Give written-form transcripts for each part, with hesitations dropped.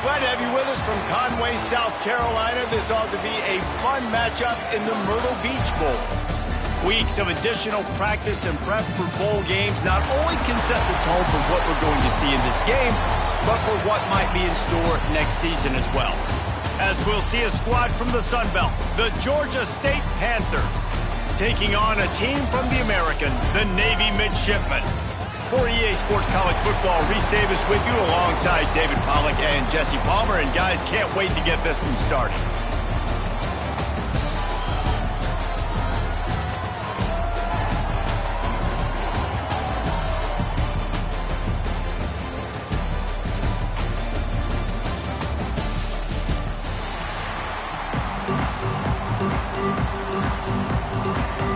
Glad to have you with us from Conway, South Carolina. This ought to be a fun matchup in the Myrtle Beach Bowl. Weeks of additional practice and prep for bowl games not only can set the tone for what we're going to see in this game, but for what might be in store next season as well. As we'll see a squad from the Sun Belt, the Georgia State Panthers, taking on a team from the American, the Navy Midshipmen. For EA Sports College Football, Reese Davis with you alongside David Pollack and Jesse Palmer. And guys, can't wait to get this one started.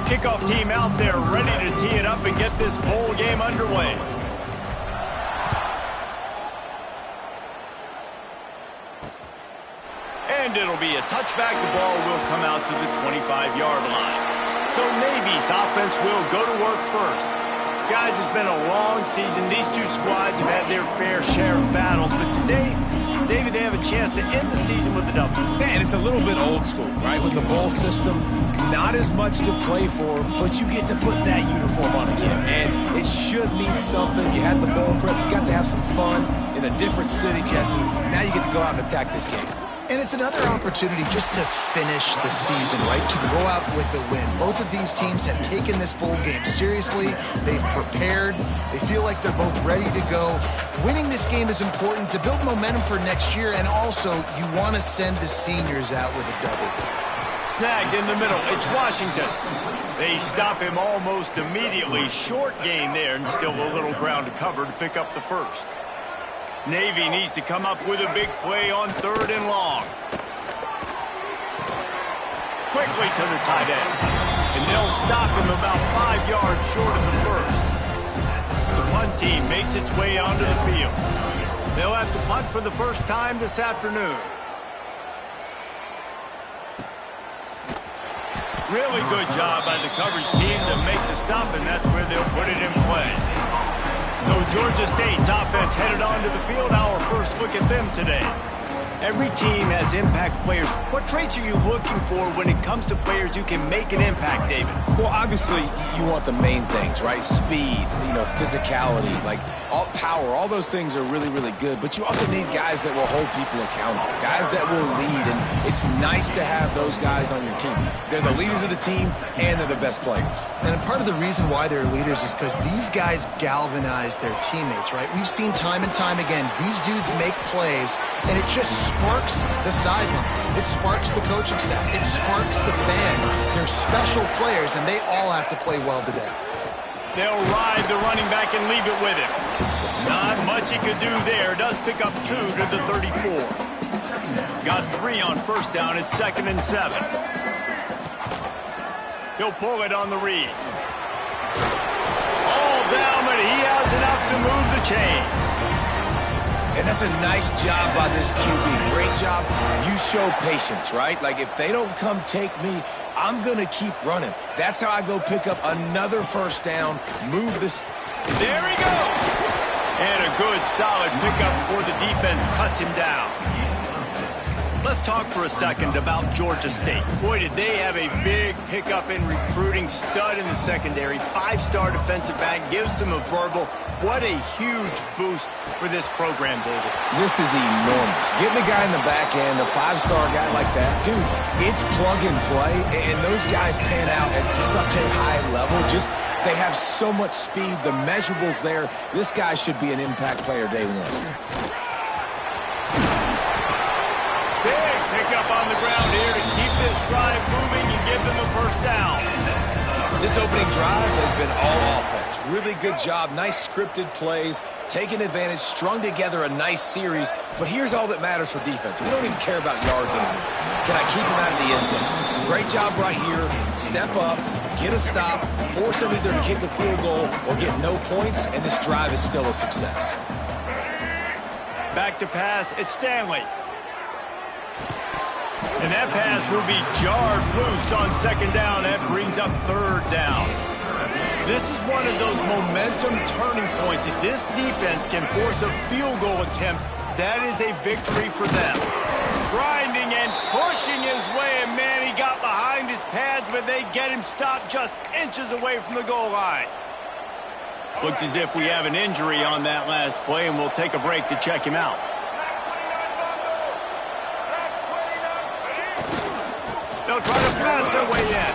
Kickoff team out there ready to tee it up and get this bowl game underway. And it'll be a touchback. The ball will come out to the 25-yard line. So Navy's offense will go to work first. Guys, it's been a long season. These two squads have had their fair share of battles, but today, David, they have a chance to end the season with a W. Yeah, and it's a little bit old school, right? With the bowl system, not as much to play for, but you get to put that uniform on again. And it should mean something. You had the bowl prep. You got to have some fun in a different city, Jesse. Now you get to go out and attack this game. And it's another opportunity just to finish the season, right? To go out with a win. Both of these teams have taken this bowl game seriously. They've prepared. They feel like they're both ready to go. Winning this game is important to build momentum for next year, and also you want to send the seniors out with a W. Snagged in the middle. It's Washington. They stop him almost immediately. Short gain there, and still a little ground to cover to pick up the first. Navy needs to come up with a big play on 3rd and long. Quickly to the tight end. And they'll stop him about 5 yards short of the first. The punt team makes its way onto the field. They'll have to punt for the first time this afternoon. Really good job by the coverage team to make the stop, and that's where they'll put it in play. So Georgia State's offense headed onto the field. Our first look at them today. Every team has impact players. What traits are you looking for when it comes to players who can make an impact, David? Well, obviously, you want the main things, right? Speed, physicality, like all power. All those things are really, really good. But you also need guys that will hold people accountable, guys that will lead. And it's nice to have those guys on your team. They're the leaders of the team, and they're the best players. And part of the reason why they're leaders is because these guys galvanize their teammates, right? We've seen time and time again, these dudes make plays, and it just sparks the sideline. It sparks the coaching staff. It sparks the fans. They're special players, and they all have to play well today. They'll ride the running back and leave it with him. Not much he could do there. Does pick up 2 to the 34. Got 3 on first down. It's 2nd and 7. He'll pull it on the read. All down, but he has enough to move the chains. And that's a nice job by this QB. Great job. You show patience, right? Like, if they don't come take me, I'm going to keep running. That's how I go pick up another first down, move this. There he goes. And a good, solid pickup before the defense cuts him down. Let's talk for a second about Georgia State. Boy, did they have a big pickup in recruiting. Stud in the secondary. 5-star defensive back. Gives them a verbal. What a huge boost for this program, David. This is enormous. Getting a guy in the back end, a 5-star guy like that, dude, it's plug and play, and those guys pan out at such a high level. Just, they have so much speed. The measurables there. This guy should be an impact player day one. Big pickup on the ground here to keep this drive moving and give them a first down. This opening drive has been all offense. Really good job. Nice scripted plays. Taking advantage. Strung together a nice series. But here's all that matters for defense. We don't even care about yards anymore. Can I keep him out of the end zone? Great job right here. Step up. Get a stop. Force him either to kick a field goal or get no points. And this drive is still a success. Back to pass. It's Stanley. And that pass will be jarred loose on 2nd down. That brings up 3rd down. This is one of those momentum turning points. If this defense can force a field goal attempt that is a victory for them. Grinding and pushing his way, and man, he got behind his pads, but they get him stopped just inches away from the goal line. Looks as if we have an injury on that last play, and we'll take a break to check him out. They'll try to pass their way in.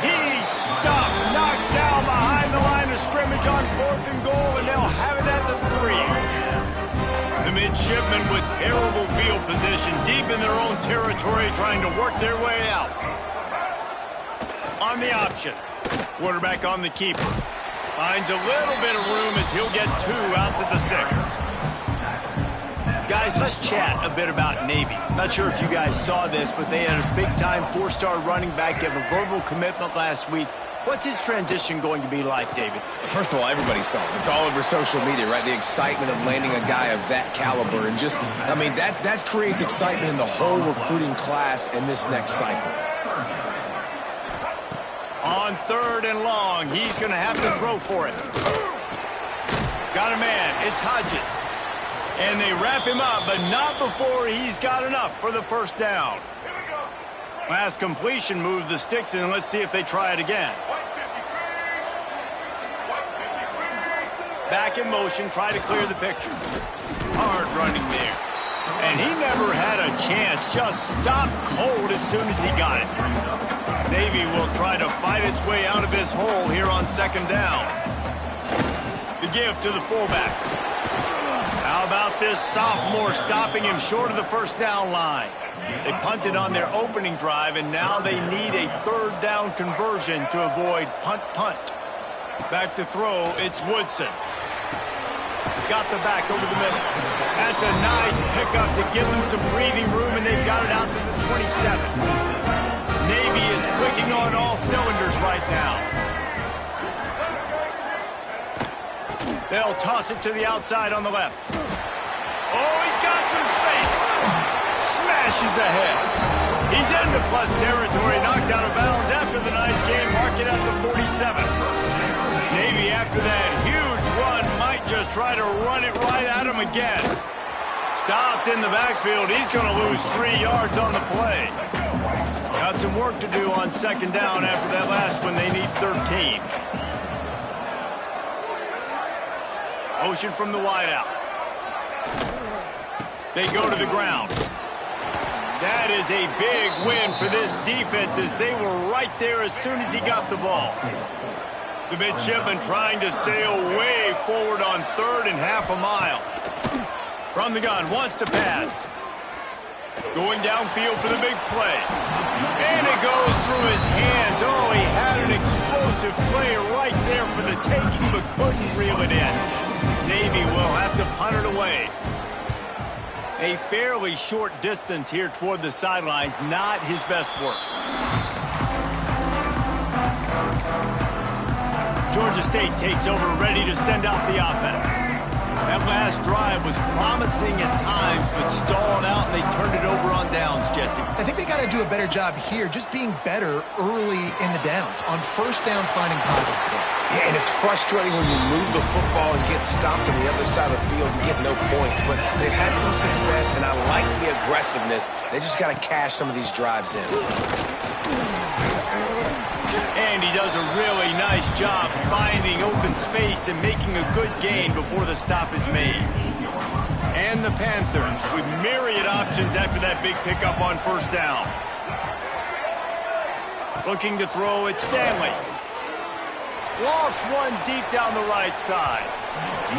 He's stopped, knocked down behind the line of scrimmage on 4th and goal, and they'll have it at the 3. The midshipmen with terrible field position, deep in their own territory, trying to work their way out. On the option, quarterback on the keeper. Finds a little bit of room as he'll get 2 out to the 6. Guys, let's chat a bit about Navy. Not sure if you guys saw this, but they had a big-time 4-star running back give a verbal commitment last week. What's his transition going to be like, David? First of all, everybody saw it. It's all over social media, right? The excitement of landing a guy of that caliber. And just, I mean, that creates excitement in the whole recruiting class in this next cycle. On 3rd and long, he's going to have to throw for it. Got a man. It's Hodges. And they wrap him up, but not before he's got enough for the 1st down. Last completion moved the sticks in. Let's see if they try it again. Back in motion, try to clear the picture. Hard running there. And he never had a chance. Just stopped cold as soon as he got it. Navy will try to fight its way out of this hole here on 2nd down. The give to the fullback. How about this sophomore stopping him short of the 1st down line? They punted on their opening drive, and now they need a 3rd down conversion to avoid punt. Back to throw, it's Woodson. Got the back over the middle. That's a nice pickup to give them some breathing room, and they've got it out to the 27. Navy is clicking on all cylinders right now. They'll toss it to the outside on the left. Oh, he's got some space. Smashes ahead. He's into plus territory, knocked out of bounds after the nice game. Mark it at the 47. Navy, after that huge run, might just try to run it right at him again. Stopped in the backfield. He's going to lose 3 yards on the play. Got some work to do on 2nd down after that last one. They need 13. Motion from the wideout. They go to the ground. That is a big win for this defense as they were right there as soon as he got the ball. The midshipman trying to sail way forward on 3rd and half a mile. From the gun, wants to pass. Going downfield for the big play. And it goes through his hands. Oh, he had an explosive play right there for the taking, but couldn't reel it in. Navy will have to punt it away. A fairly short distance here toward the sidelines, not his best work. Georgia State takes over, ready to send out the offense. That last drive was promising at times, but stalled out, and they turned it over on downs, Jesse. I think they got to do a better job here, just being better early in the downs. On 1st down, finding positive plays. Yeah, and it's frustrating when you move the football and get stopped on the other side of the field and get no points. But they've had some success, and I like the aggressiveness. They just got to cash some of these drives in. And he does a really nice job finding open space and making a good gain before the stop is made. And the Panthers with myriad options after that big pickup on 1st down. Looking to throw it, Stanley. Lost one deep down the right side.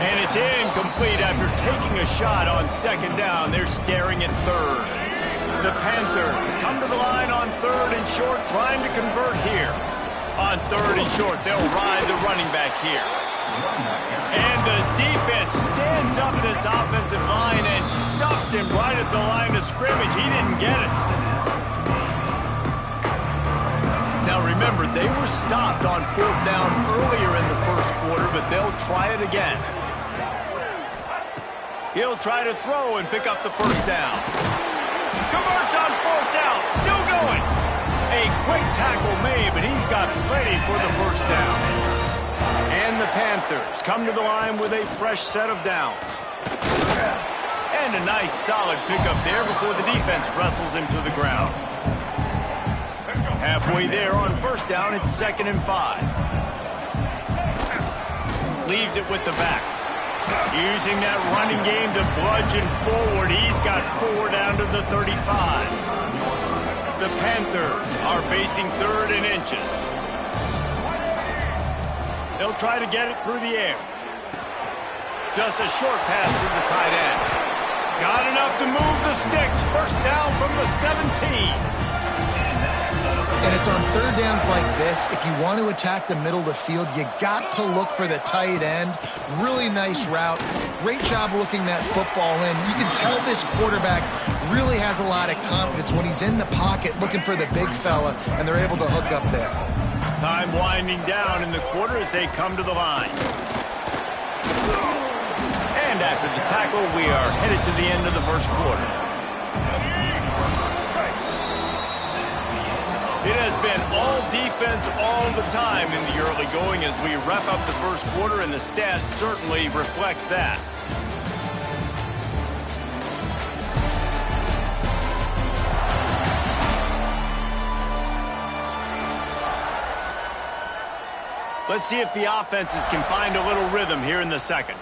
And it's incomplete after taking a shot on 2nd down. They're staring at 3rd. The Panthers come to the line on 3rd and short, trying to convert here. On 3rd and short, they'll ride the running back here. And the defense stands up in this offensive line and stuffs him right at the line of scrimmage. He didn't get it. Now remember, they were stopped on 4th down earlier in the 1st quarter, but they'll try it again. He'll try to throw and pick up the 1st down. Converts on 4th down, still going. A quick tackle made, but he's got plenty for the 1st down. And the Panthers come to the line with a fresh set of downs. And a nice solid pickup there before the defense wrestles him to the ground. Halfway there on first down, it's 2nd and 5. Leaves it with the back. Using that running game to bludgeon forward. He's got 4 down to the 35. The Panthers are facing 3rd and inches. They'll try to get it through the air. Just a short pass to the tight end. Got enough to move the sticks. First down from the 17. And it's on 3rd downs like this. If you want to attack the middle of the field, you got to look for the tight end. Really nice route. Great job looking that football in. You can tell this quarterback really has a lot of confidence when he's in the pocket looking for the big fella, and they're able to hook up there. Time winding down in the quarter as they come to the line. And after the tackle, we are headed to the end of the first quarter. It has been all defense all the time in the early going as we wrap up the first quarter, and the stats certainly reflect that. Let's see if the offenses can find a little rhythm here in the second.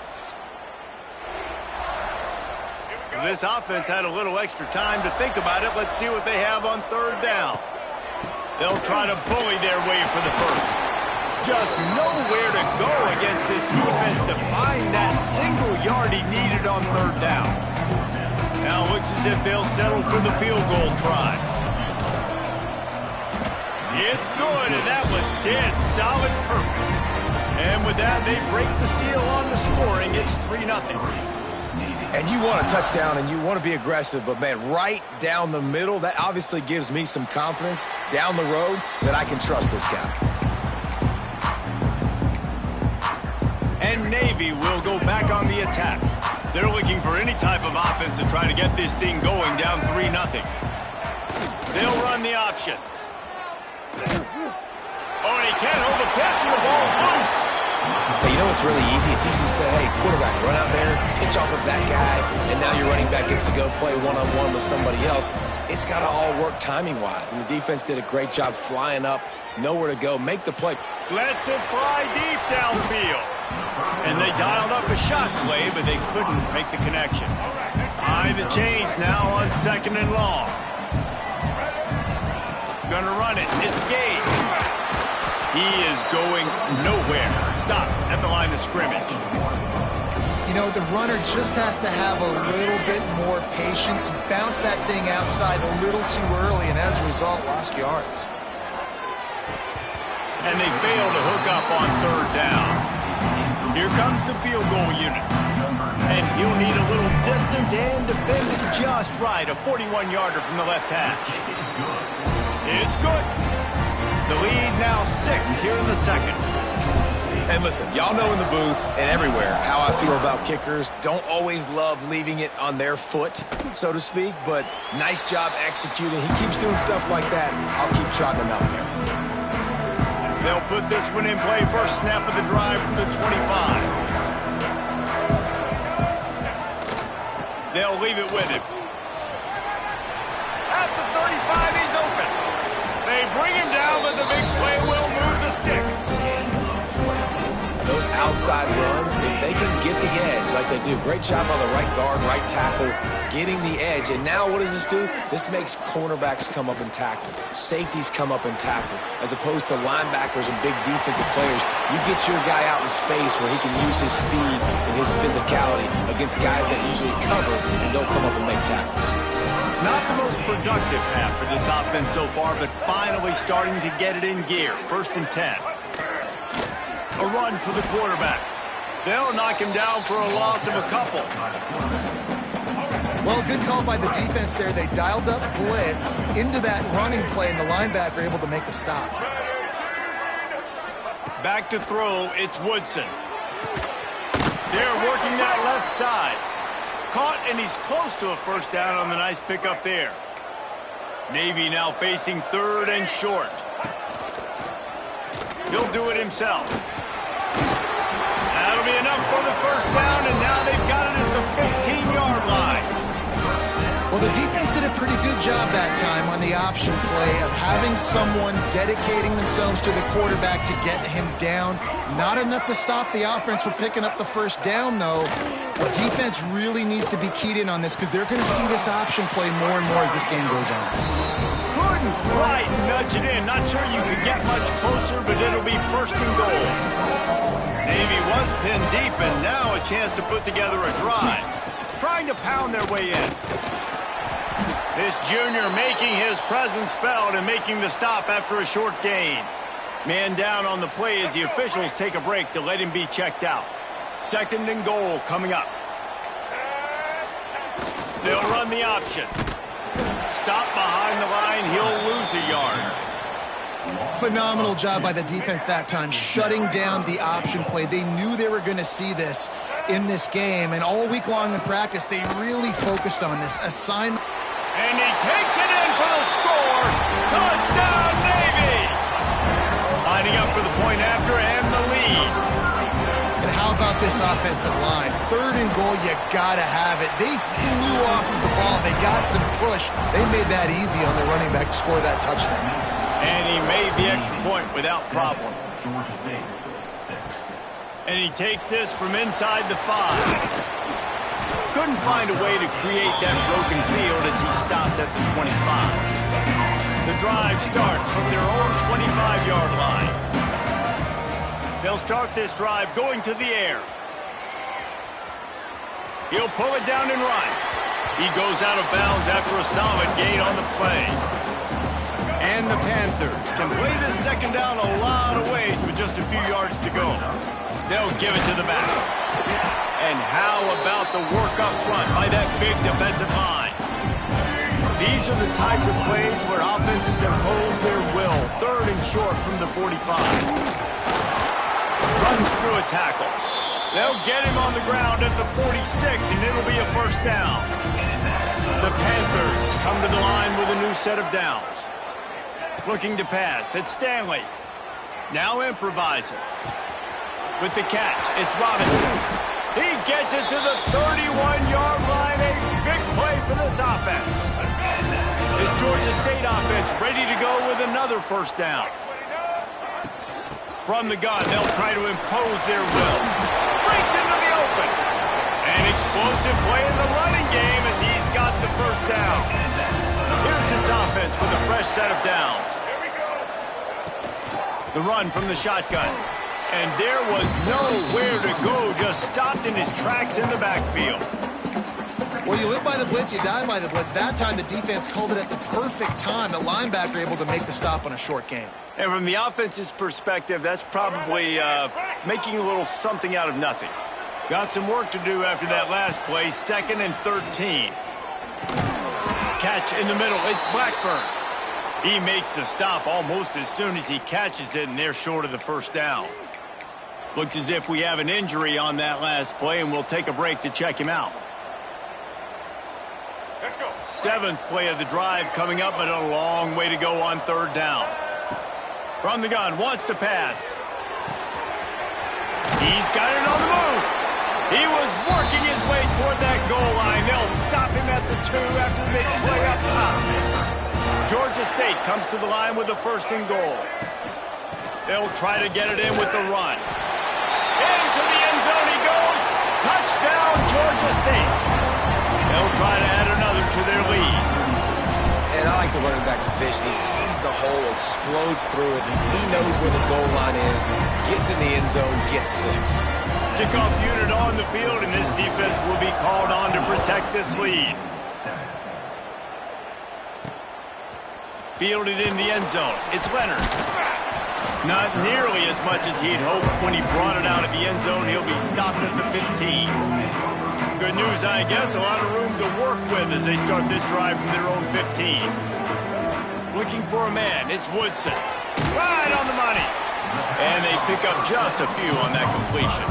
This offense had a little extra time to think about it. Let's see what they have on 3rd down. They'll try to bully their way for the first. Just nowhere to go against this defense to find that single yard he needed on 3rd down. Now it looks as if they'll settle for the field goal try. It's good, and that was dead solid perfect. And with that, they break the seal on the scoring. It's 3-0. And you want a touchdown and you want to be aggressive, but, man, right down the middle, that obviously gives me some confidence down the road that I can trust this guy. And Navy will go back on the attack. They're looking for any type of offense to try to get this thing going down 3-0. They'll run the option. Oh, and he can't hold the pitch, and the ball's loose. Hey, you know what's really easy? It's easy to say, hey, quarterback, run out there, pitch off of that guy, and now your running back gets to go play one-on-one with somebody else. It's got to all work timing-wise, and the defense did a great job flying up, nowhere to go, make the play. Lets it fly deep downfield. And they dialed up a shot play, but they couldn't make the connection. Behind the chains now on 2nd and long. Gonna run it. It's Gage. He is going nowhere. Stop at the line of scrimmage. You know, the runner just has to have a little bit more patience. Bounce that thing outside a little too early, and as a result, lost yards. And they fail to hook up on 3rd down. Here comes the field goal unit. And he'll need a little distance and defend it just right. A 41-yarder from the left hash. It's good. The lead now 6 here in the second. And listen, y'all know in the booth and everywhere how I feel about kickers. Don't always love leaving it on their foot, so to speak, but nice job executing. He keeps doing stuff like that. I'll keep trotting him out there. They'll put this one in play. First snap of the drive from the 25. They'll leave it with him. At the 35, he's open. They bring him down, but the big play will move the sticks. Those outside runs, if they can get the edge like they do, great job on the right guard, right tackle, getting the edge. And now what does this do? This makes cornerbacks come up and tackle. Safeties come up and tackle. As opposed to linebackers and big defensive players, you get your guy out in space where he can use his speed and his physicality against guys that usually cover and don't come up and make tackles. Not the most productive half for this offense so far, but finally starting to get it in gear. 1st and 10. A run for the quarterback. They'll knock him down for a loss of a couple. Well, good call by the defense there. They dialed up blitz into that running play, and the linebacker able to make the stop. Back to throw, it's Woodson. They're working that left side. Caught, and he's close to a first down on the nice pickup there. Navy now facing 3rd and short. He'll do it himself. That'll be enough for the first down, and now they've got it at the 15-yard line. pretty good job that time on the option play of having someone dedicating themselves to the quarterback to get him down. Not enough to stop the offense from picking up the first down, though. The defense really needs to be keyed in on this because they're going to see this option play more and more as this game goes on. Couldn't quite nudge it in. Not sure you could get much closer, but it'll be first and goal. Navy was pinned deep, and now a chance to put together a drive. Trying to pound their way in. This junior making his presence felt and making the stop after a short gain. Man down on the play as the officials take a break to let him be checked out. Second and goal coming up. They'll run the option. Stop behind the line. He'll lose a yard. Phenomenal job by the defense that time, shutting down the option play. They knew they were going to see this in this game, and all week long in practice, they really focused on this assignment. And he takes it in for the score. Touchdown, Navy! Lining up for the point after and the lead. And how about this offensive line? Third and goal, you gotta have it. They flew off of the ball. They got some push. They made that easy on their running back to score that touchdown. And he made the extra point without problem. And he takes this from inside the 5. Couldn't find a way to create that broken field as he stopped at the 25. The drive starts from their own 25-yard line. They'll start this drive going to the air. He'll pull it down and run. He goes out of bounds after a solid gain on the play. And the Panthers can play this second down a lot of ways with just a few yards to go. They'll give it to the back. And how about the work up front by that big defensive line? These are the types of plays where offenses impose their will. Third and short from the 45. Runs through a tackle. They'll get him on the ground at the 46, and it'll be a first down. The Panthers come to the line with a new set of downs. Looking to pass. It's Stanley. Now improvising. With the catch, it's Robinson. He gets it to the 31-yard line. A big play for this offense. This Georgia State offense ready to go with another first down. From the gun, they'll try to impose their will. Breaks into the open. An explosive play in the running game as he's got the first down. Here's this offense with a fresh set of downs. The run from the shotgun. And there was nowhere to go, just stopped in his tracks in the backfield. Well, you live by the blitz, you die by the blitz. That time the defense called it at the perfect time. The linebacker able to make the stop on a short gain. And from the offense's perspective, that's probably making a little something out of nothing. Got some work to do after that last play, 2nd and 13. Catch in the middle, it's Blackburn. He makes the stop almost as soon as he catches it, and they're short of the first down. Looks as if we have an injury on that last play, and we'll take a break to check him out. Let's go. 7th play of the drive coming up, but a long way to go on third down. From the gun, wants to pass. He's got it on the move. He was working his way toward that goal line. They'll stop him at the 2 after the big play up top. Georgia State comes to the line with a first and goal. They'll try to get it in with the run. Into the end zone he goes. Touchdown, Georgia State. They'll try to add another to their lead. And I like the running back's vision. He sees the hole, explodes through it, and he knows where the goal line is, gets in the end zone, gets 6. Kickoff unit on the field, and this defense will be called on to protect this lead. Fielded in the end zone. It's Leonard. Not nearly as much as he'd hoped when he brought it out of the end zone. He'll be stopped at the 15. Good news, I guess. A lot of room to work with as they start this drive from their own 15. Looking for a man. It's Woodson. Right on the money. And they pick up just a few on that completion.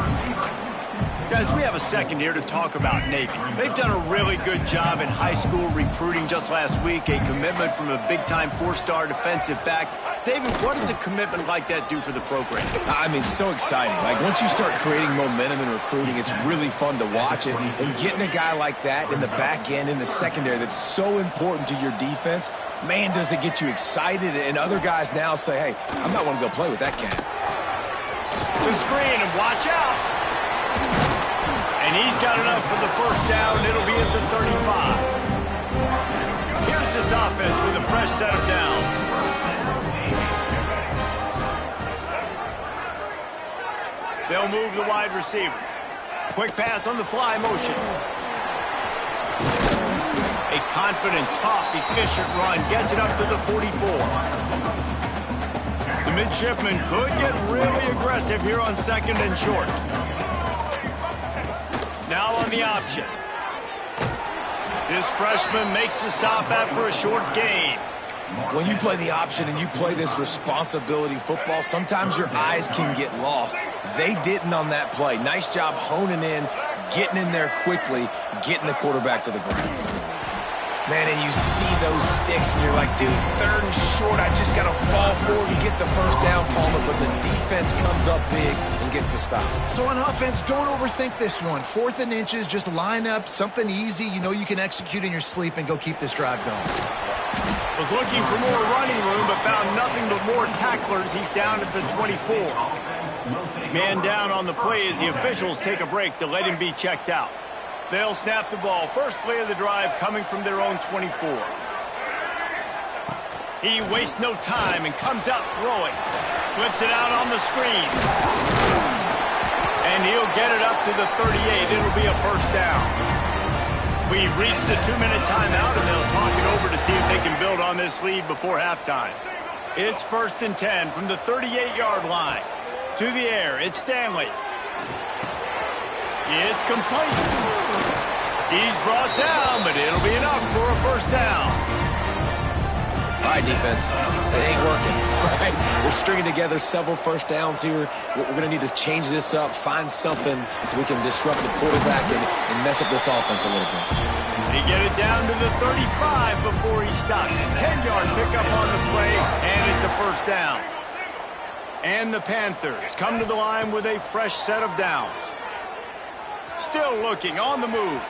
Guys, we have a second here to talk about Navy. They've done a really good job in high school recruiting just last week, a commitment from a big-time four-star defensive back. David, what does a commitment like that do for the program? I mean, so exciting. Like, once you start creating momentum in recruiting, it's really fun to watch it. And getting a guy like that in the back end, in the secondary, that's so important to your defense, man, does it get you excited. And other guys now say, hey, I might want to go play with that cat. The screen, and watch out. And he's got enough for the first down. It'll be at the 35. Here's this offense with a fresh set of downs. They'll move the wide receiver. Quick pass on the fly motion. A confident, tough, efficient run gets it up to the 44. The midshipman could get really aggressive here on second and short. Now on the option. This freshman makes the stop after a short gain. When you play the option and you play this responsibility football, sometimes your eyes can get lost. They didn't on that play. Nice job honing in, getting in there quickly, getting the quarterback to the ground. Man, and you see those sticks, and you're like, dude, third and short, I just got to fall forward and get the first down, Palmer, but the defense comes up big and gets the stop. So on offense, don't overthink this one. 4th and inches, just line up something easy you know you can execute in your sleep and go keep this drive going. Was looking for more running room, but found nothing but more tacklers. He's down at the 24. Man down on the play as the officials take a break to let him be checked out. They'll snap the ball. First play of the drive coming from their own 24. He wastes no time and comes out throwing. Flips it out on the screen. And he'll get it up to the 38. It'll be a first down. We've reached the 2-minute timeout, and they'll talk it over to see if they can build on this lead before halftime. It's 1st and 10 from the 38-yard line. To the air, it's Stanley. It's complete. He's brought down, but it'll be enough for a first down. All right, defense. It ain't working. Right? We're stringing together several first downs here. We're going to need to change this up, find something we can disrupt the quarterback and mess up this offense a little bit. They get it down to the 35 before he stops. 10-yard pickup on the play, and it's a first down. And the Panthers come to the line with a fresh set of downs. Still looking on the move.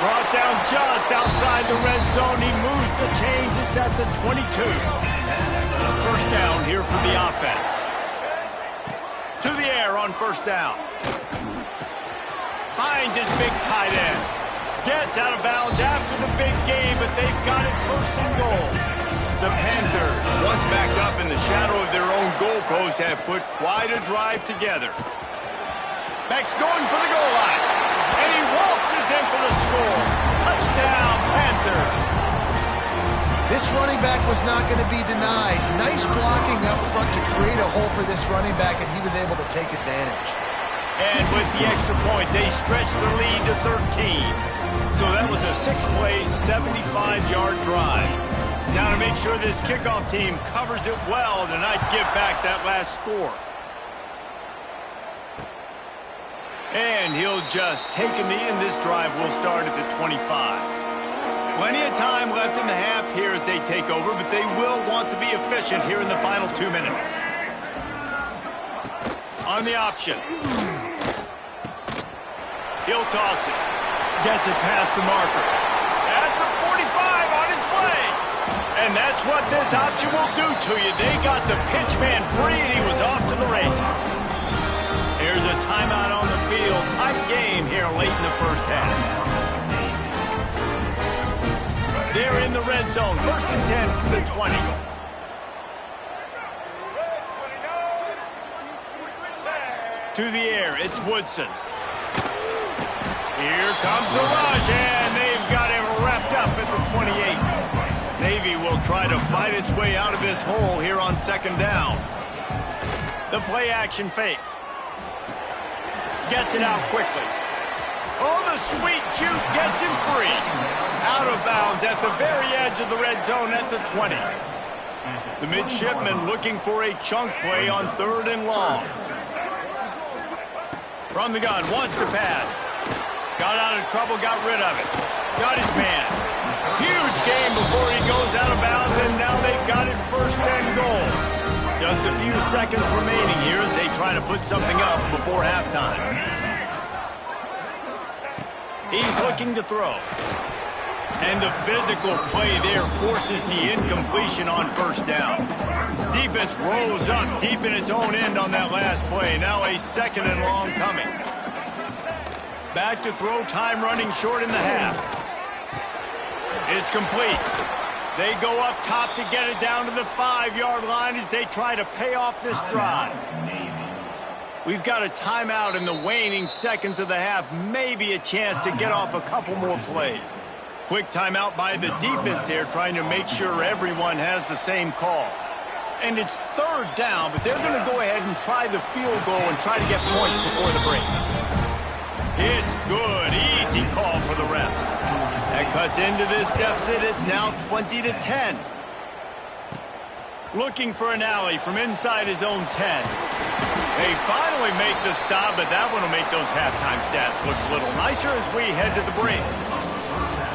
Brought down just outside the red zone. He moves the chains. It's at the 22. First down here for the offense. To the air on first down. Finds his big tight end. Gets out of bounds after the big game, but they've got it first and goal. The Panthers, once backed up in the shadow of their own goalpost, have put quite a drive together. Beck's going for the goal line. And he waltzes in for the score. Touchdown, Panthers. This running back was not going to be denied. Nice blocking up front to create a hole for this running back, and he was able to take advantage. And with the extra point, they stretched the lead to 13. So that was a 6-play, 75-yard drive. Now to make sure this kickoff team covers it well to not give back that last score. And he'll just take a knee, and this drive will start at the 25. Plenty of time left in the half here as they take over, but they will want to be efficient here in the final 2 minutes. On the option. He'll toss it. Gets it past the marker. At the 45 on its way. And that's what this option will do to you. They got the pitch man free, and he was off to the races. Here's a timeout on the field. Tight game here late in the first half. They're in the red zone. 1st and 10 from the 20. To the air, it's Woodson. Here comes the rush, and they've got him wrapped up at the 28. Navy will try to fight its way out of this hole here on second down. The play action fake. Gets it out quickly. Oh, the sweet juke gets him free. Out of bounds at the very edge of the red zone at the 20. The midshipman looking for a chunk play on 3rd and long. From the gun, wants to pass. Got out of trouble, got rid of it. Got his man. Huge game before he goes out of bounds, and now they've got it first and goal. Just a few seconds remaining here as they try to put something up before halftime. He's looking to throw. And the physical play there forces the incompletion on first down. Defense rose up deep in its own end on that last play. Now a second and long coming. Back to throw, time running short in the half. It's complete. They go up top to get it down to the 5-yard line as they try to pay off this drive. We've got a timeout in the waning seconds of the half. Maybe a chance to get off a couple more plays. Quick timeout by the defense there, trying to make sure everyone has the same call. And it's third down, but they're going to go ahead and try the field goal and try to get points before the break. It's good. Easy call for the refs. That cuts into this deficit. It's now 20-10. Looking for an alley from inside his own 10. They finally make the stop, but that one will make those halftime stats look a little nicer as we head to the break.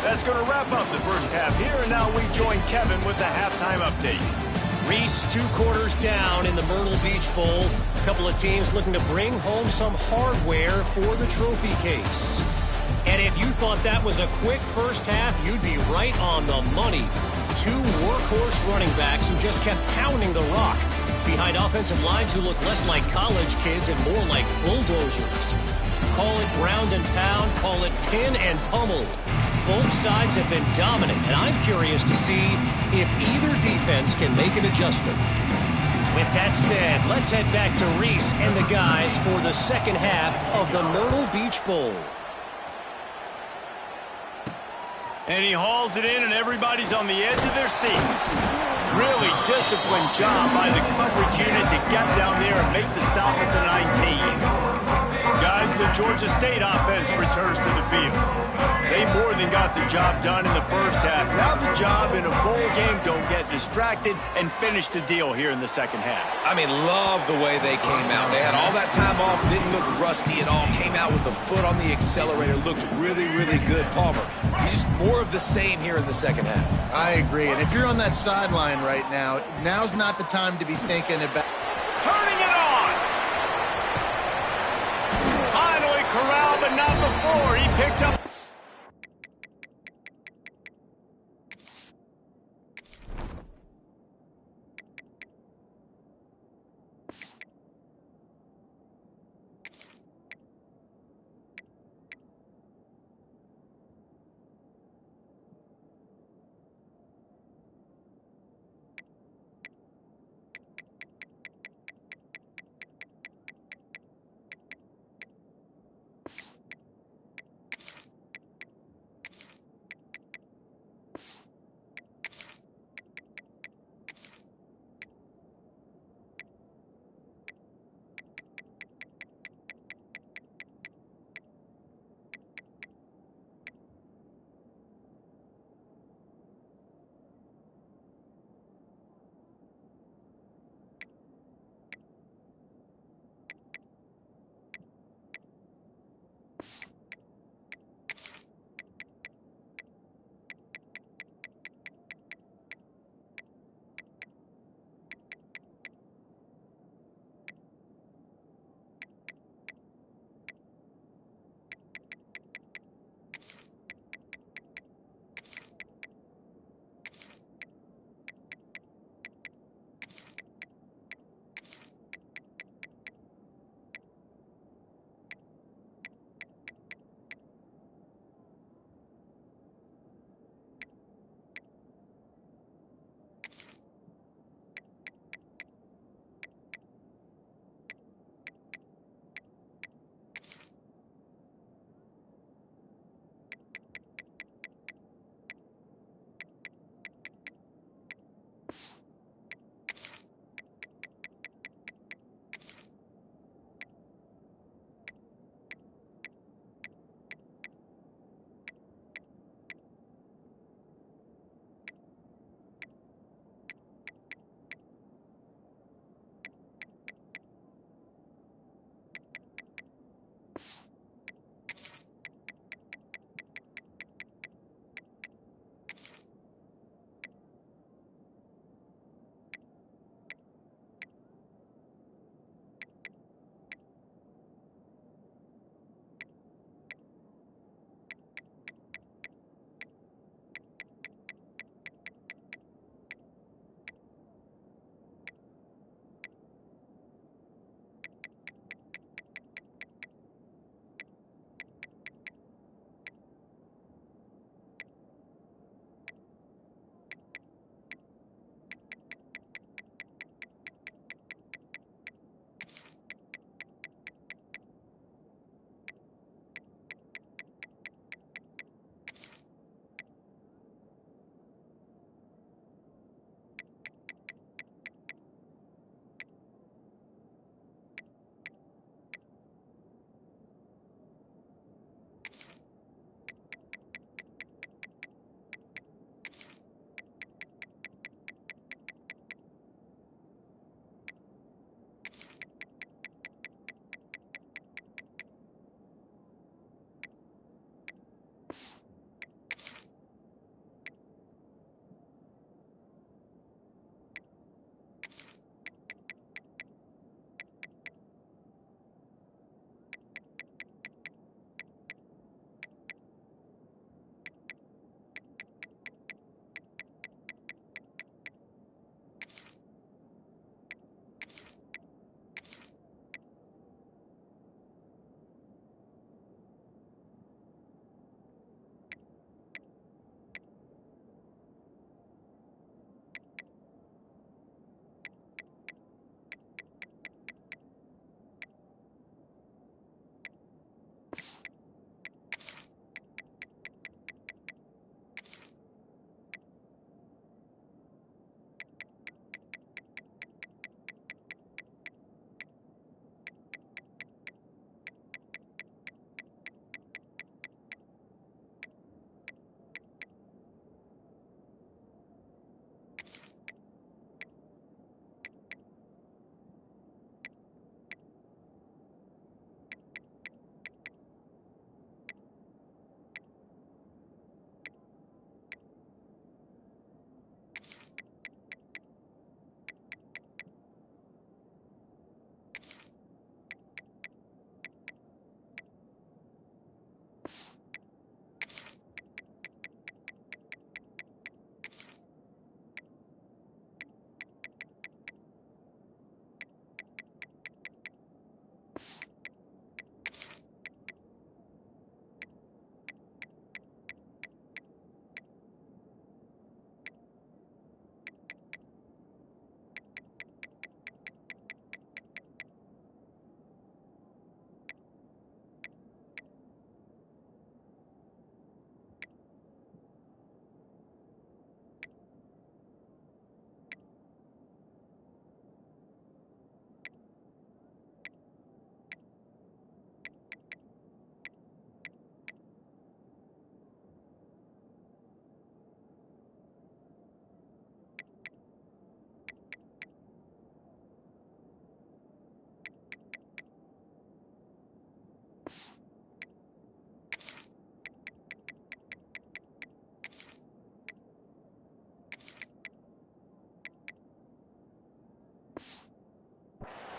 That's going to wrap up the first half here, and now we join Kevin with the halftime update. Reese 2 quarters down in the Myrtle Beach Bowl. A couple of teams looking to bring home some hardware for the trophy case. And if you thought that was a quick first half, you'd be right on the money. 2 workhorse running backs who just kept pounding the rock behind offensive lines who look less like college kids and more like bulldozers. Call it ground and pound, call it pin and pummel. Both sides have been dominant, and I'm curious to see if either defense can make an adjustment. With that said, let's head back to Reese and the guys for the second half of the Myrtle Beach Bowl. And he hauls it in, and everybody's on the edge of their seats. Really disciplined job by the coverage unit to get down there and make the stop at the 19. Guys, the Georgia State offense returns to the field. They more than got the job done in the first half. Now the job in a bowl game, don't get distracted, and finish the deal here in the second half. I mean, love the way they came out. They had all that time off, didn't look rusty at all, came out with the foot on the accelerator, looked really, really good. Palmer, he's just more of the same here in the second half. I agree, and if you're on that sideline right now, now's not the time to be thinking about Turning it on! Finally corralled, but not before. He picked up.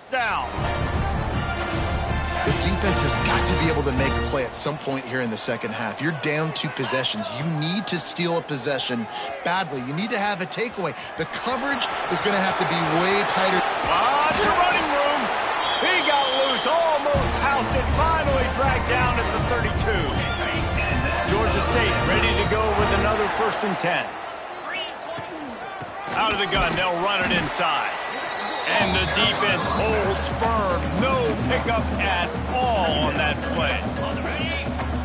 first down. The defense has got to be able to make a play at some point here in the second half. You're down 2 possessions. You need to steal a possession badly. You need to have a takeaway. The coverage is going to have to be way tighter. To running room. He got loose, almost housed it, finally dragged down at the 32. Georgia State ready to go with another 1st and 10. Out of the gun, they'll run it inside. And the defense holds firm. No pickup at all on that play.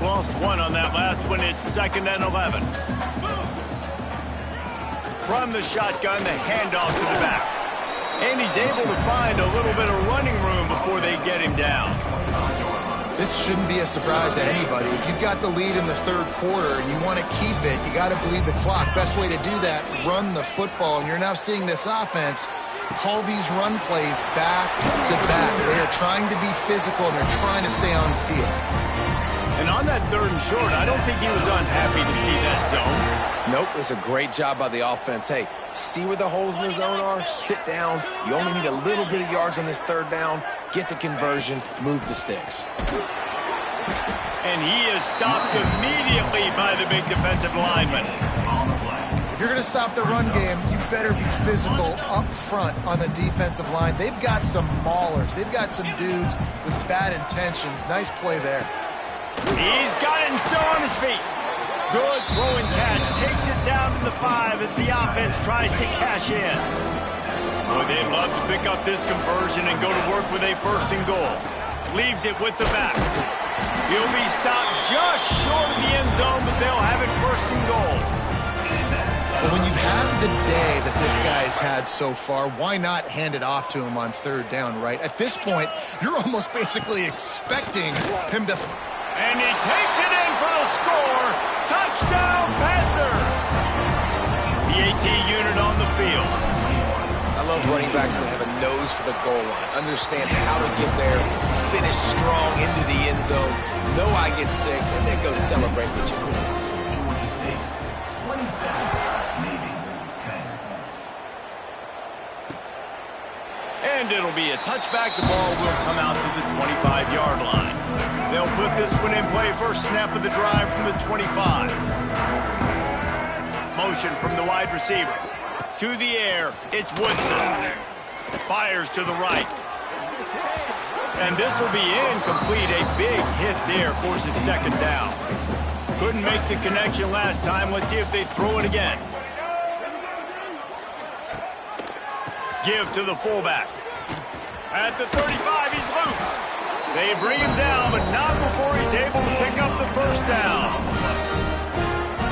Lost 1 on that last one. It's 2nd and 11. From the shotgun, the handoff to the back. And he's able to find a little bit of running room before they get him down. This shouldn't be a surprise to anybody. If you've got the lead in the 3rd quarter and you want to keep it, you got to bleed the clock. Best way to do that, run the football. And you're now seeing this offense call these run plays back to back. They are trying to be physical and they're trying to stay on the field. And on that 3rd and short, I don't think he was unhappy to see that zone. Nope, it's a great job by the offense. Hey, see where the holes in the zone are? Sit down. You only need a little bit of yards on this 3rd down. Get the conversion. Move the sticks. And he is stopped immediately by the big defensive lineman. If you're going to stop the run game, you better be physical up front on the defensive line. They've got some maulers. They've got some dudes with bad intentions. Nice play there. He's got it and still on his feet. Good throw and catch. Takes it down to the 5 as the offense tries to cash in. Boy, they'd love to pick up this conversion and go to work with a 1st and goal. Leaves it with the back. He'll be stopped just short of the end zone, but they'll have it 1st and goal. But when you've had the day that this guy's had so far, why not hand it off to him on 3rd down, right? At this point, you're almost basically expecting him to... And he takes it in for the score. Touchdown, Panthers! The AT unit on the field. I love running backs that have a nose for the goal line. Understand how to get there, finish strong into the end zone, know I get 6, and then go celebrate with your boys. And it'll be a touchback. The ball will come out to the 25-yard line. They'll put this one in play. First snap of the drive from the 25. Motion from the wide receiver. To the air, it's Woodson. Fires to the right. And this will be incomplete. A big hit there forces 2nd down. Couldn't make the connection last time. Let's see if they throw it again. Give to the fullback. At the 35, he's loose. They bring him down, but not before he's able to pick up the 1st down.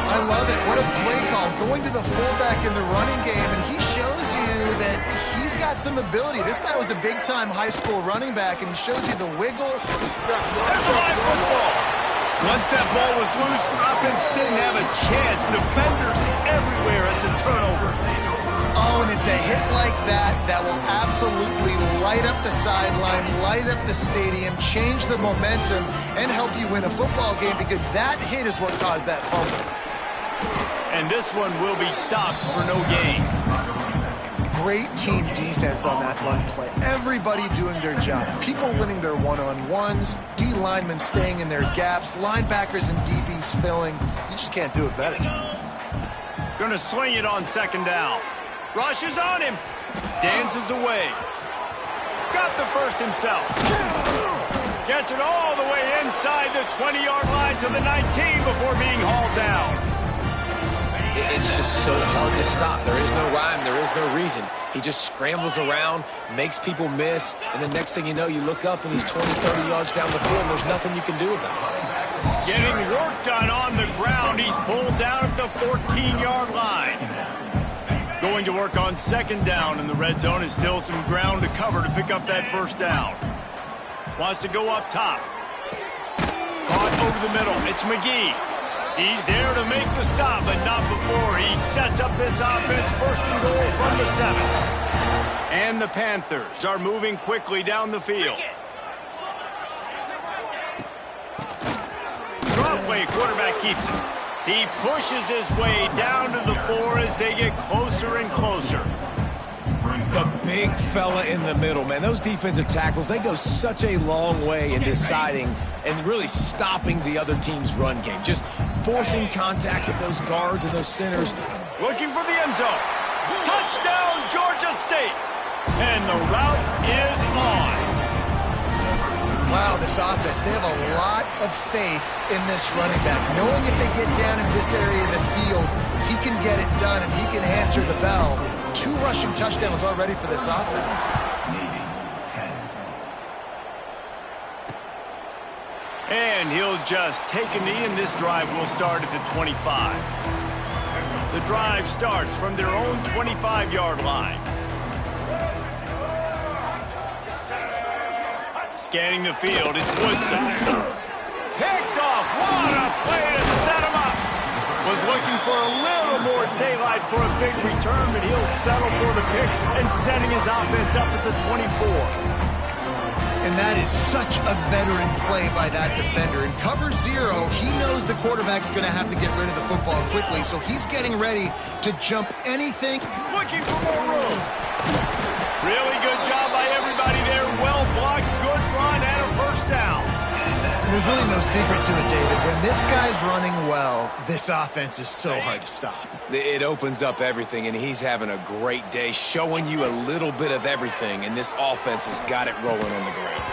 I love it. What a play call. Going to the fullback in the running game, and he shows you that he's got some ability. This guy was a big-time high school running back, and he shows you the wiggle. There's a live football. Once that ball was loose, offense didn't have a chance. Defenders everywhere. It's a turnover. Oh, and it's a hit like that that will absolutely light up the sideline, light up the stadium, change the momentum, and help you win a football game because that hit is what caused that fumble. And this one will be stopped for no gain. Great team defense on that run play. Everybody doing their job. People winning their one-on-ones, D linemen staying in their gaps, linebackers and DBs filling. You just can't do it better. Gonna swing it on 2nd down. Rushes on him. Dances away. Got the 1st himself. Gets it all the way inside the 20-yard line to the 19 before being hauled down. It's just so hard to stop. There is no rhyme. There is no reason. He just scrambles around, makes people miss, and the next thing you know, you look up and he's 20, 30 yards down the field, and there's nothing you can do about it. Getting work done on the ground. He's pulled down at the 14-yard line. Going to work on 2nd down in the red zone. Is still some ground to cover to pick up that 1st down. Wants to go up top. Caught over the middle. It's McGee. He's there to make the stop, but not before he sets up this offense. 1st and goal from the 7. And the Panthers are moving quickly down the field. Draw play, quarterback keeps it. He pushes his way down to the 4 as they get closer and closer. The big fella in the middle, man. Those defensive tackles, they go such a long way in deciding and really stopping the other team's run game. Just forcing contact with those guards and those centers. Looking for the end zone. Touchdown, Georgia State. And the route is on. Wow, this offense, they have a lot of faith in this running back. Knowing if they get down in this area of the field, he can get it done and he can answer the bell. 2 rushing touchdowns already for this offense. And he'll just take a knee, and this drive will start at the 25. The drive starts from their own 25-yard line. Scanning the field, it's Woodson. Picked off. What a play to set him up. Was looking for a little more daylight for a big return, but he'll settle for the pick and setting his offense up at the 24. And that is such a veteran play by that defender. In cover 0, he knows the quarterback's going to have to get rid of the football quickly, so he's getting ready to jump anything. Looking for more room. Really good job by everybody there. Well blocked, good run, and a first down. There's really no secret to it, David. When this guy's running well, this offense is so hard to stop. It opens up everything, and he's having a great day, showing you a little bit of everything, and this offense has got it rolling on the ground.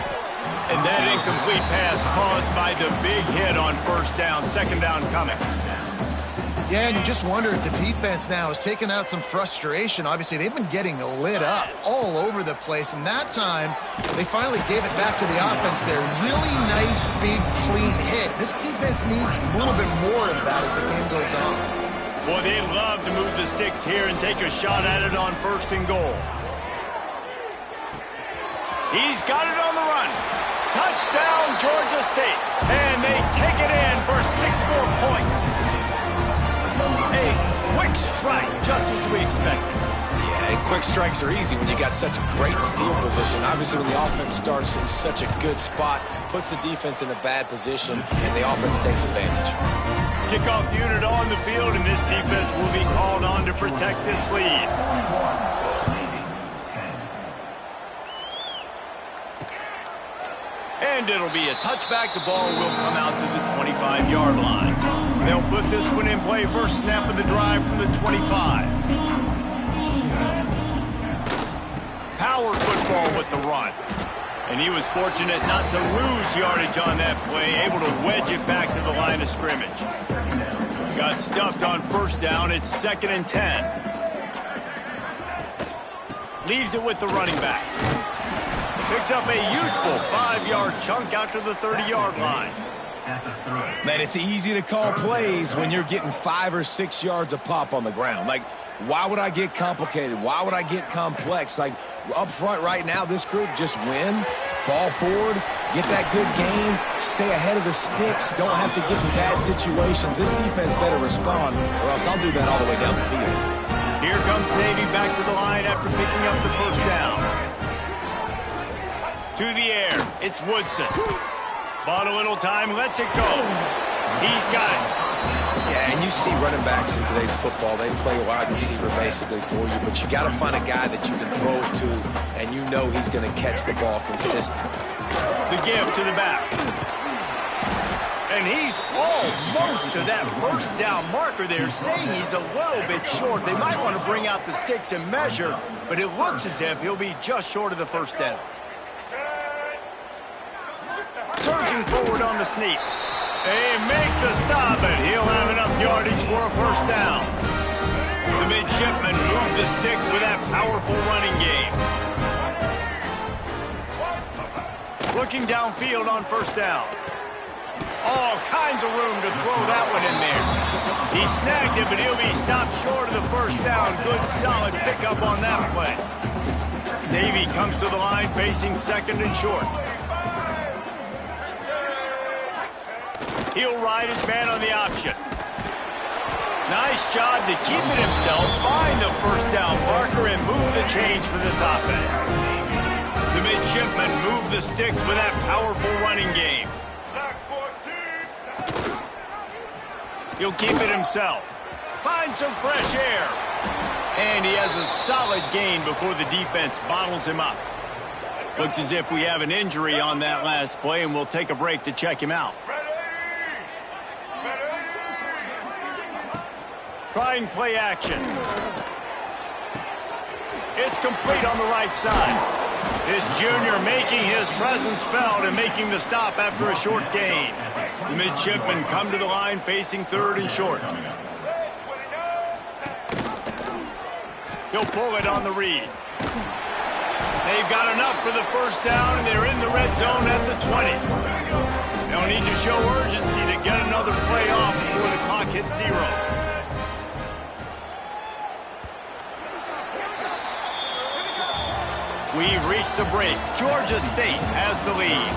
And that incomplete pass caused by the big hit on first down, second down coming. Yeah, and you just wonder if the defense now has taken out some frustration. Obviously, they've been getting lit up all over the place, and that time they finally gave it back to the offense there. Really nice, big, clean hit. This defense needs a little bit more of that as the game goes on. Boy, they'd love to move the sticks here and take a shot at it on first and goal. He's got it on the run. Touchdown, Georgia State. And they take it in for 6 more points. A quick strike, just as we expected. Yeah, and quick strikes are easy when you got such great field position. Obviously, when the offense starts in such a good spot, puts the defense in a bad position, and the offense takes advantage. Kickoff unit on the field, and this defense will be called on to protect this lead. And it'll be a touchback. The ball will come out to the 25-yard line. They'll put this one in play. First snap of the drive from the 25. Power football with the run. And he was fortunate not to lose yardage on that play, able to wedge it back to the line of scrimmage. Got stuffed on first down. It's 2nd and 10. Leaves it with the running back. Picks up a useful 5-yard chunk out to the 30-yard line. Man, it's easy to call plays when you're getting 5 or 6 yards a pop on the ground. Like, why would I get complicated? Why would I get complex? Like, up front right now, this group just win, fall forward, get that good game, stay ahead of the sticks, don't have to get in bad situations. This defense better respond, or else I'll do that all the way down the field. Here comes Navy back to the line after picking up the first down. To the air, it's Woodson. Bought a little time, lets it go. He's got it. Yeah, and you see running backs in today's football, they play wide receiver basically for you, but you got to find a guy that you can throw it to, and you know he's going to catch the ball consistently. The give to the back. And he's almost to that first down marker there, saying he's a little bit short. They might want to bring out the sticks and measure, but it looks as if he'll be just short of the first down. Surging forward on the sneak. They make the stop, and he'll have enough yardage for a first down. The midshipmen move the sticks with that powerful running game. Looking downfield on first down. All kinds of room to throw that one in there. He snagged it, but he'll be stopped short of the first down. Good, solid pickup on that play. Navy comes to the line facing 2nd and short. He'll ride his man on the option. Nice job to keep it himself, find the first down marker, and move the change for this offense. The midshipmen move the sticks with that powerful running game. He'll keep it himself. Find some fresh air. And he has a solid gain before the defense bottles him up. Looks as if we have an injury on that last play, and we'll take a break to check him out. Trying play action. It's complete on the right side. This junior making his presence felt and making the stop after a short gain. The midshipmen come to the line facing third and short. He'll pull it on the read. They've got enough for the first down, and they're in the red zone at the 20. They'll need to show urgency to get another play off before the clock hits 0. We've reached the break. Georgia State has the lead.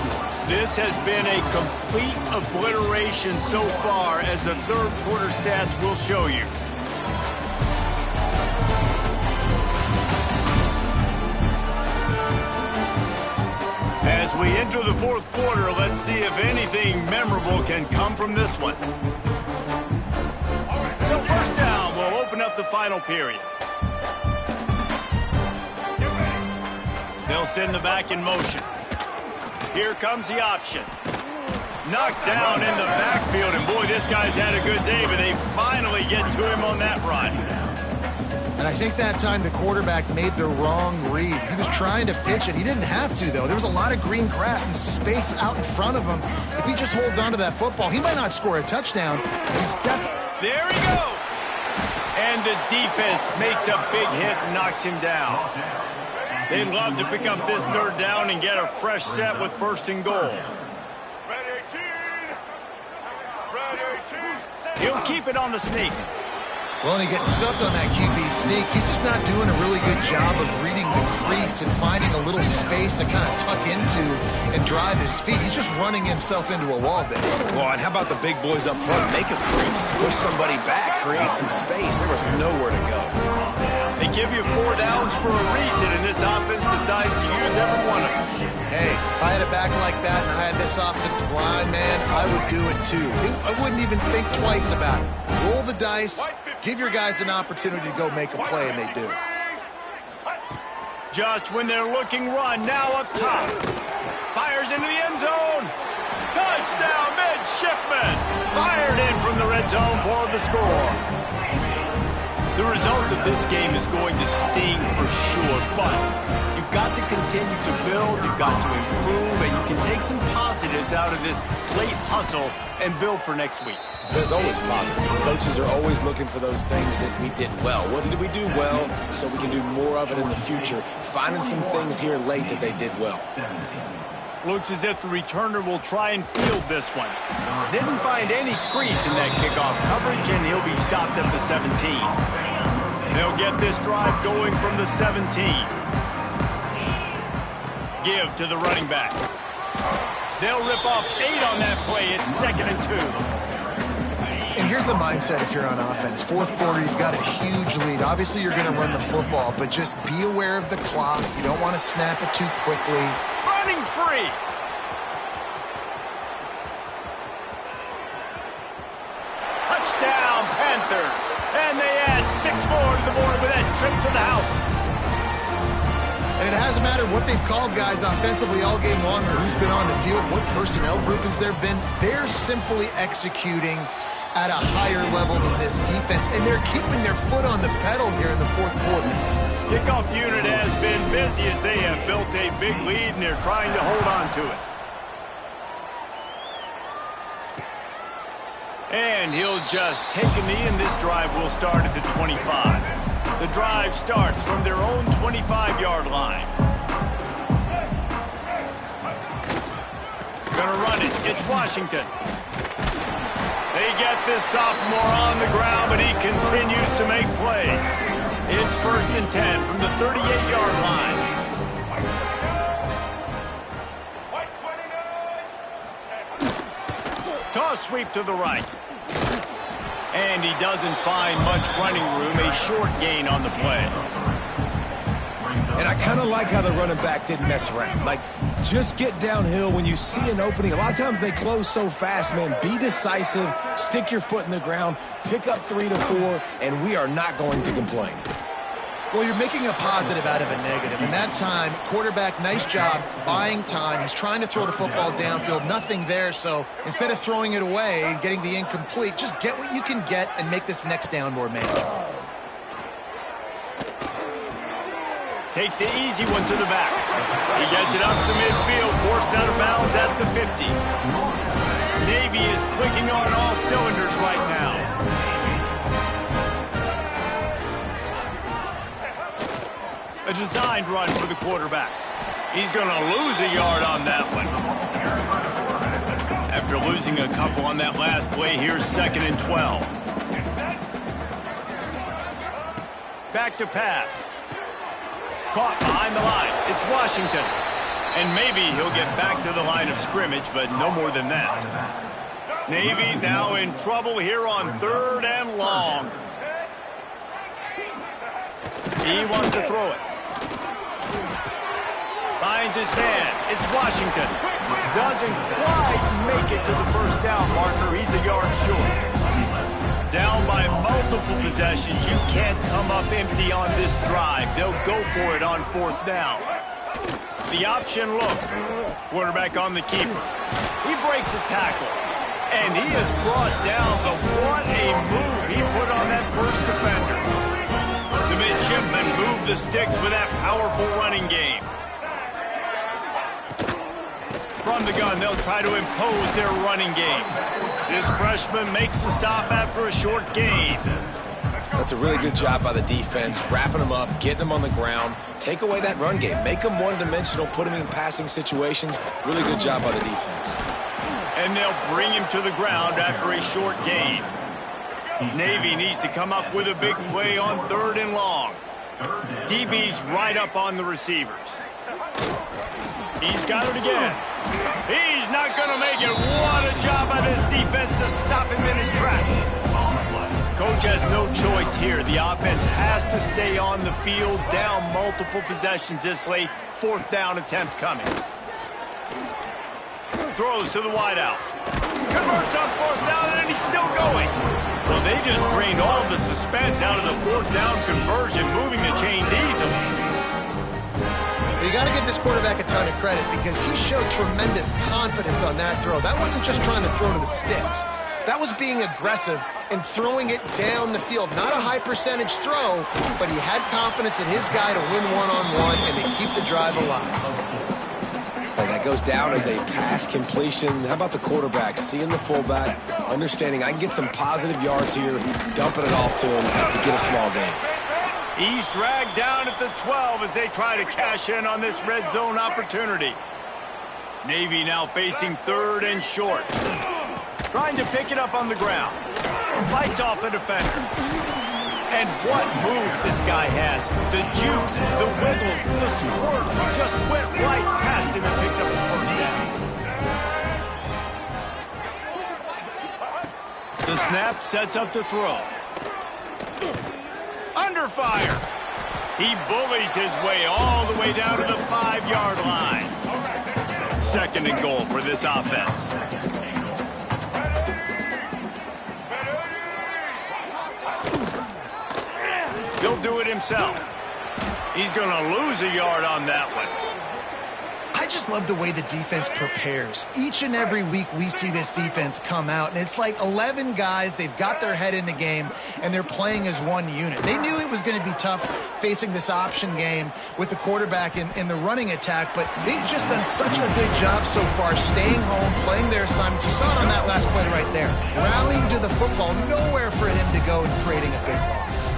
This has been a complete obliteration so far, as the third quarter stats will show you. As we enter the fourth quarter, let's see if anything memorable can come from this one. So first down, we'll open up the final period. They'll send the back in motion. Here comes the option. Knocked down in the backfield, and boy, this guy's had a good day, but they finally get to him on that run. And I think that time the quarterback made the wrong read. He was trying to pitch it. He didn't have to, though. There was a lot of green grass and space out in front of him. If he just holds on to that football, he might not score a touchdown. He's definitely... There he goes! And the defense makes a big hit and knocks him down. They'd love to pick up this third down and get a fresh set with first and goal. He'll keep it on the sneak. Well, and he gets stuffed on that QB sneak. He's just not doing a really good job of reading the crease and finding a little space to kind of tuck into and drive his feet. He's just running himself into a wall there. Well, and how about the big boys up front? Make a crease, push somebody back, create some space. There was nowhere to go. They give you 4 downs for a reason, and this offense decides to use every one of them. Hey, if I had a back like that and I had this offensive line, man, I would do it too. I wouldn't even think twice about it. Roll the dice, give your guys an opportunity to go make a play, and they do. Just when they're looking run, now up top. Fires into the end zone. Touchdown, midshipman. Fired in from the red zone for the score. The result of this game is going to sting for sure, but you've got to continue to build, you've got to improve, and you can take some positives out of this late hustle and build for next week. There's always positives. Coaches are always looking for those things that we did well. What did we do well so we can do more of it in the future? Finding some things here late that they did well. Looks as if the returner will try and field this one. Didn't find any crease in that kickoff coverage, and he'll be stopped at the 17. They'll get this drive going from the 17. Give to the running back. They'll rip off 8 on that play. It's 2nd and 2. And here's the mindset if you're on offense. Fourth quarter, you've got a huge lead. Obviously, you're going to run the football, but just be aware of the clock. You don't want to snap it too quickly. Running free. Touchdown, Panthers. And they add 6 more to the board with that trip to the house. And it hasn't mattered what they've called guys offensively all game long or who's been on the field, what personnel groupings there have been. They're simply executing at a higher level than this defense, and they're keeping their foot on the pedal here in the fourth quarter. Kickoff unit has been busy as they have built a big lead, and they're trying to hold on to it. And he'll just take a knee, and this drive will start at the 25. The drive starts from their own 25-yard line. Gonna run it. It's Washington. They get this sophomore on the ground, but he continues to make plays. It's 1st and 10 from the 38-yard line. Toss sweep to the right. And he doesn't find much running room, a short gain on the play. And I kind of like how the running back didn't mess around. Like, just get downhill when you see an opening. A lot of times they close so fast, man. Be decisive, stick your foot in the ground, pick up 3 to 4, and we are not going to complain. Well, you're making a positive out of a negative. And that time, quarterback, nice job buying time. He's trying to throw the football downfield. Nothing there. So instead of throwing it away and getting the incomplete, just get what you can get and make this next down more manageable. Takes the easy one to the back. He gets it up the midfield, forced out of bounds at the 50. Navy is clicking on all cylinders right now. A designed run for the quarterback. He's going to lose a yard on that one. After losing a couple on that last play, here's 2nd and 12. Back to pass. Caught behind the line. It's Washington. And maybe he'll get back to the line of scrimmage, but no more than that. Navy now in trouble here on 3rd and long. He wants to throw it. Finds his man. It's Washington. Doesn't quite make it to the first down marker. He's a yard short. Down by multiple possessions. You can't come up empty on this drive. They'll go for it on 4th down. The option look. Quarterback on the keeper. He breaks a tackle. And he is brought down. But what a move he put on that first defender. The midshipmen moved the sticks with that powerful running game. From the gun, they'll try to impose their running game. This freshman makes the stop after a short gain. That's a really good job by the defense, wrapping them up, getting them on the ground. Take away that run game. Make them one-dimensional, put them in passing situations. Really good job by the defense. And they'll bring him to the ground after a short gain. Navy needs to come up with a big play on 3rd and long. DB's right up on the receivers. He's got it again. He's not going to make it. What a job by this defense to stop him in his tracks. Coach has no choice here. The offense has to stay on the field, down multiple possessions this late. 4th down attempt coming. Throws to the wideout. Converts on 4th down, and he's still going. Well, they just drained all the suspense out of the 4th down conversion, moving the chains easily. You got to give this quarterback a ton of credit because he showed tremendous confidence on that throw. That wasn't just trying to throw to the sticks. That was being aggressive and throwing it down the field. Not a high percentage throw, but he had confidence in his guy to win one-on-one and to keep the drive alive. Well, that goes down as a pass completion. How about the quarterback seeing the fullback, understanding I can get some positive yards here, dumping it off to him to get a small gain. He's dragged down at the 12 as they try to cash in on this red zone opportunity. Navy now facing 3rd and short. Trying to pick it up on the ground. Fights off a defender. And what moves this guy has. The jukes, the wiggles, the squirts just went right past him and picked up the first down. The snap sets up to throw. Under fire. He bullies his way all the way down to the 5-yard line. 2nd and goal for this offense. He'll do it himself. He's going to lose a yard on that one. I just love the way the defense prepares. Each and every week we see this defense come out, and it's like 11 guys. They've got their head in the game, and they're playing as one unit. They knew it was going to be tough facing this option game with the quarterback in the running attack, but they've just done such a good job so far staying home, playing their assignments. You saw it on that last play right there. Rallying to the football, nowhere for him to go and creating a big loss.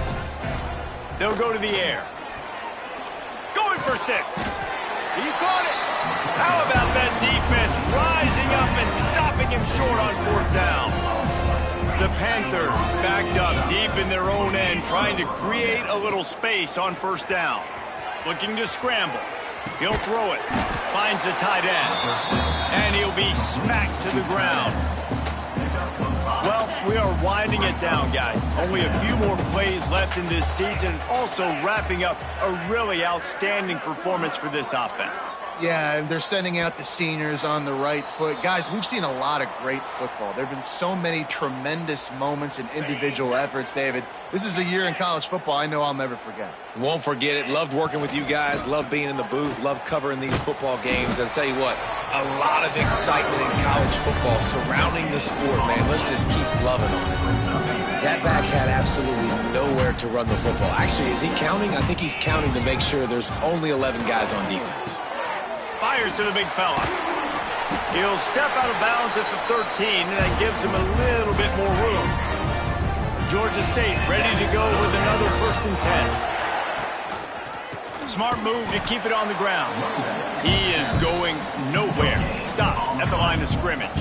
They'll go to the air. Going for 6. He caught it. How about that defense rising up and stopping him short on 4th down? The Panthers backed up deep in their own end, trying to create a little space on 1st down. Looking to scramble. He'll throw it. Finds the tight end. And he'll be smacked to the ground. Well, we are winding it down, guys. Only a few more plays left in this season. Also wrapping up a really outstanding performance for this offense. Yeah, and they're sending out the seniors on the right foot. Guys, we've seen a lot of great football. There have been so many tremendous moments and individual efforts, David. This is a year in college football I know I'll never forget. Won't forget it. Loved working with you guys. Loved being in the booth. Loved covering these football games. I'll tell you what, a lot of excitement in college football surrounding the sport, man. Let's just keep loving on it. That back had absolutely nowhere to run the football. Actually, is he counting? I think he's counting to make sure there's only 11 guys on defense. Fires to the big fella. He'll step out of bounds at the 13, and that gives him a little bit more room. Georgia State ready to go with another 1st and 10. Smart move to keep it on the ground. He is going nowhere. Stop at the line of scrimmage.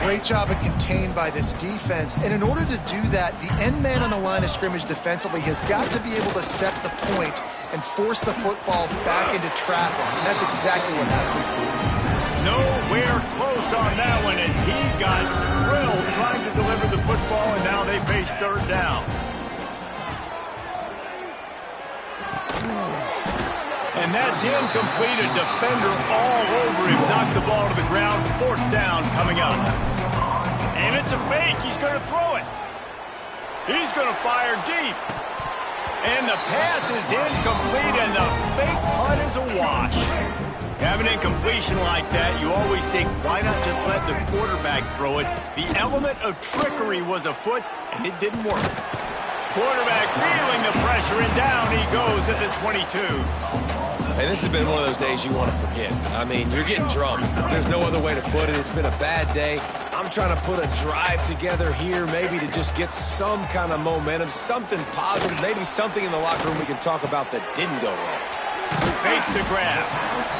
Great job of contained by this defense. And in order to do that, the end man on the line of scrimmage defensively has got to be able to set the point and force the football back into traffic. And that's exactly what happened. Nowhere close on that one as he got drilled trying to deliver the football, and now they face 3rd down. And that's incomplete. A defender all over him. Knocked the ball to the ground. 4th down coming up. And it's a fake. He's going to throw it. He's going to fire deep. And the pass is incomplete, and the fake punt is a wash. Have an incompletion like that, you always think, why not just let the quarterback throw it? The element of trickery was afoot, and it didn't work. Quarterback feeling the pressure, and down he goes at the 22. Hey, this has been one of those days you want to forget. I mean, you're getting drunk. There's no other way to put it. It's been a bad day. I'm trying to put a drive together here, maybe to just get some kind of momentum, something positive, maybe something in the locker room we can talk about that didn't go wrong. Fakes the grab.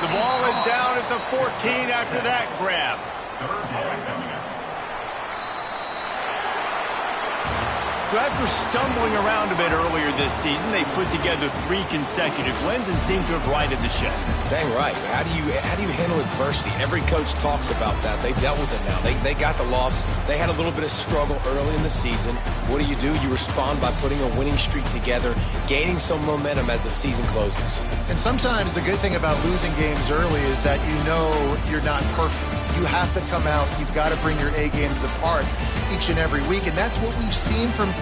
The ball is down at the 14 after that grab. So after stumbling around a bit earlier this season, they put together 3 consecutive wins and seem to have righted the ship. Dang right. How do you handle adversity? Every coach talks about that. They dealt with it now. They got the loss. They had a little bit of struggle early in the season. What do? You respond by putting a winning streak together, gaining some momentum as the season closes. And sometimes the good thing about losing games early is that you know you're not perfect. You have to come out. You've got to bring your A game to the park each and every week, and that's what we've seen from